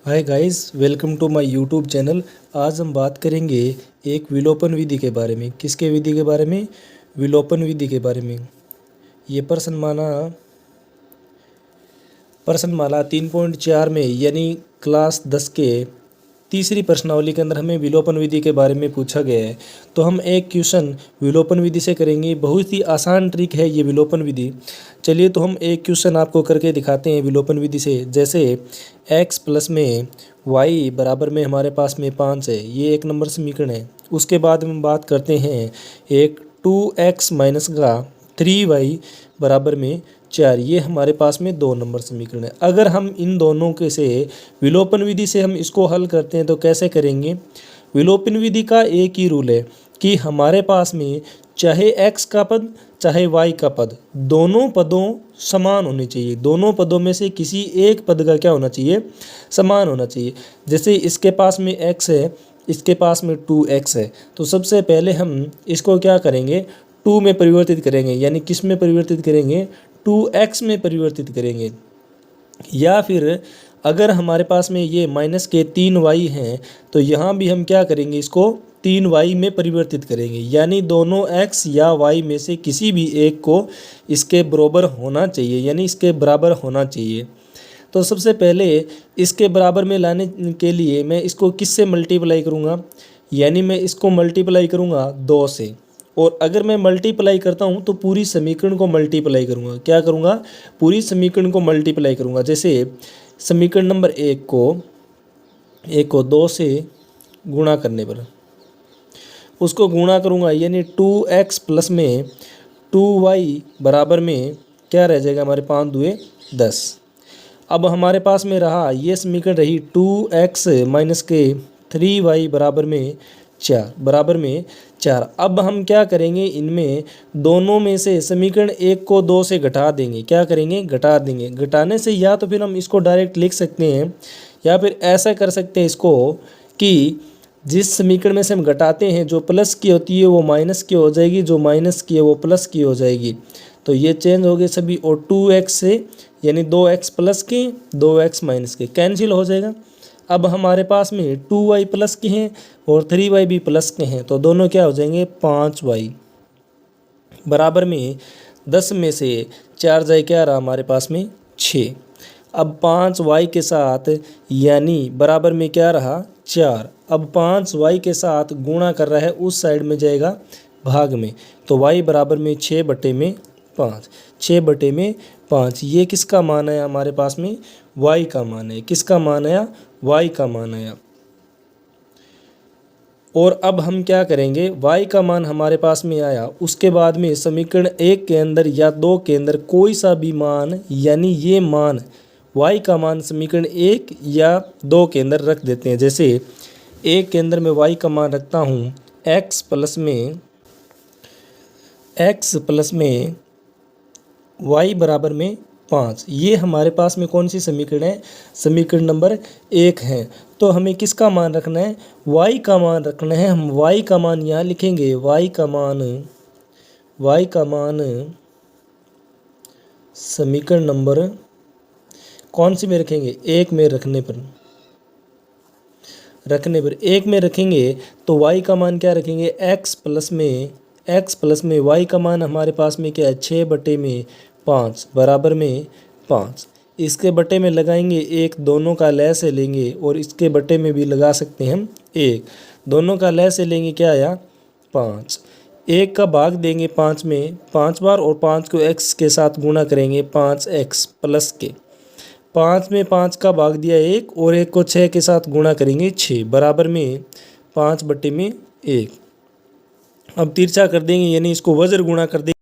Hi guys, welcome to my YouTube channel. आज हम बात करेंगे एक विलोपन विधि के बारे में। किसके विधि के बारे में? विलोपन विधि के बारे में। ये प्रश्नमाला 3.4 में यानी क्लास 10 के तीसरी प्रश्नावली के अंदर हमें विलोपन विधि के बारे में पूछा गया है। तो हम एक क्वेश्चन विलोपन विधि से करेंगे। बहुत ही आसान ट्रिक है ये विलोपन विधि। चलिए तो हम एक क्वेश्चन आपको करके दिखाते हैं विलोपन विधि से। जैसे x प्लस में y बराबर में हमारे पास में 5 है, ये एक नंबर समीकरण है। उसके बाद हम बात करते हैं एक 2x माइनस का 3y बराबर में 4, ये हमारे पास में 2 नंबर समीकरण है। अगर हम इन दोनों के से विलोपन विधि से हम इसको हल करते हैं तो कैसे करेंगे? विलोपन विधि का एक ही रूल है कि हमारे पास में चाहे x का पद चाहे y का पद, दोनों पदों समान होने चाहिए। दोनों पदों में से किसी एक पद का क्या होना चाहिए? समान होना चाहिए। जैसे इसके पास में x है, इसके पास में 2x है, तो सबसे पहले हम इसको क्या करेंगे? 2 में परिवर्तित करेंगे। यानी किस में परिवर्तित करेंगे? 2x में परिवर्तित करेंगे। या फिर अगर हमारे पास में ये माइनस के 3y हैं तो यहाँ भी हम क्या करेंगे? इसको 3y में परिवर्तित करेंगे। यानी दोनों x या y में से किसी भी एक को इसके बराबर होना चाहिए, यानी इसके बराबर होना चाहिए। तो सबसे पहले इसके बराबर में लाने के लिए मैं इसको किससे मल्टीप्लाई करूँगा? यानी मैं इसको मल्टीप्लाई करूँगा 2 से। और अगर मैं मल्टीप्लाई करता हूँ तो पूरी समीकरण को मल्टीप्लाई करूँगा। क्या करूँगा? पूरी समीकरण को मल्टीप्लाई करूँगा। जैसे समीकरण नंबर 1 को 2 से गुणा करने पर उसको गुणा करूँगा, यानी 2x प्लस में 2y बराबर में क्या रह जाएगा हमारे? 5 दुए 10। अब हमारे पास में रहा ये समीकरण रही 2x माइनस के 3y बराबर में 4। अब हम क्या करेंगे? इनमें दोनों में से समीकरण 1 को 2 से घटा देंगे। क्या करेंगे? घटा देंगे। घटाने से या तो फिर हम इसको डायरेक्ट लिख सकते हैं या फिर ऐसा कर सकते हैं इसको कि जिस समीकरण में से हम घटाते हैं जो प्लस की होती है वो माइनस की हो जाएगी, जो माइनस की है वो प्लस की हो जाएगी। तो ये चेंज हो गए सभी। और 2x से यानी 2x प्लस के 2x माइनस के कैंसिल हो जाएगा। अब हमारे पास में 2y प्लस के हैं और 3y भी प्लस के हैं, तो दोनों क्या हो जाएंगे? 5y बराबर में 10 में से 4 जाए क्या रहा हमारे पास में? 6। अब 5y के साथ यानी बराबर में क्या रहा? 4। अब 5y के साथ गुणा कर रहा है, उस साइड में जाएगा भाग में, तो y बराबर में 6/5। 6/5 ये किसका मान है हमारे पास में? y का मान है। किसका मान आया? y का मान आया। और अब हम क्या करेंगे? y का मान हमारे पास में आया, उसके बाद में समीकरण 1 के अंदर या 2 के अंदर कोई सा भी मान, यानी ये मान y का मान समीकरण 1 या 2 के अंदर रख देते हैं। जैसे 1 के अंदर मैं y का मान रखता हूँ x प्लस में y बराबर में 5। ये हमारे पास में कौन सी समीकरण है? समीकरण नंबर 1 है। तो हमें किसका मान रखना है? y का मान रखना है। हम y का मान यहाँ लिखेंगे। y का मान समीकरण नंबर कौन सी में रखेंगे? 1 में रखने पर 1 में रखेंगे तो y का मान क्या रखेंगे? x प्लस में y का मान हमारे पास में क्या है? 6/5 बराबर में 5। इसके बटे में लगाएंगे 1, दोनों का लय से लेंगे, और इसके बटे में भी लगा सकते हैं हम 1, दोनों का लय से लेंगे। क्या आया? 5। 1 का भाग देंगे 5 में 5 बार, और 5 को x के साथ गुणा करेंगे 5x प्लस के। 5 में 5 का भाग दिया 1, और 1 को 6 के साथ गुणा करेंगे 6 बराबर में 5/1। अब तिरछा कर देंगे, यानी इसको वज्र गुणा कर देंगे।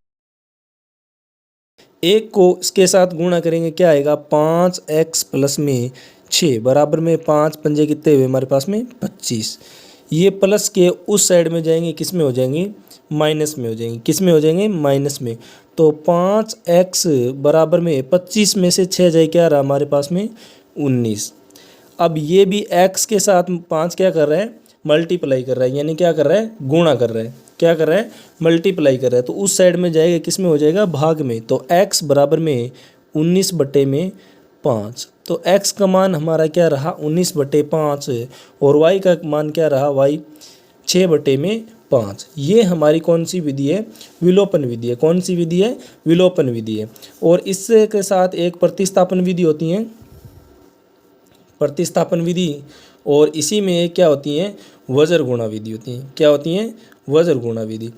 1 को इसके साथ गुणा करेंगे, क्या आएगा? 5x प्लस में 6 बराबर में 5 पंजे कितने हुए हमारे पास में? 25। ये प्लस के उस साइड में जाएंगे, किस में हो जाएंगे? माइनस में हो जाएंगे। किस में हो जाएंगे? माइनस में। तो 5x बराबर में 25 में से 6 जाए क्या रहा हमारे पास में? 19। अब ये भी x के साथ 5 क्या कर रहा है? मल्टीप्लाई कर रहा है, यानी क्या कर रहा है? गुणा कर रहा है। क्या कर रहा है? मल्टीप्लाई कर रहा है। तो उस साइड में जाएगा, किस में हो जाएगा? भाग में। तो x बराबर में 19/5 तो x का मान हमारा क्या रहा 19/5 और y का मान क्या रहा y 6/5। ये हमारी कौन सी विधि है? विलोपन विधि है। कौन सी विधि है? विलोपन विधि है। और इसके साथ एक प्रतिस्थापन विधि होती है, प्रतिस्थापन विधि। और इसी में क्या होती हैं? वज्र गुणा विधि होती है। क्या होती हैं? वज्र गुणा विधि।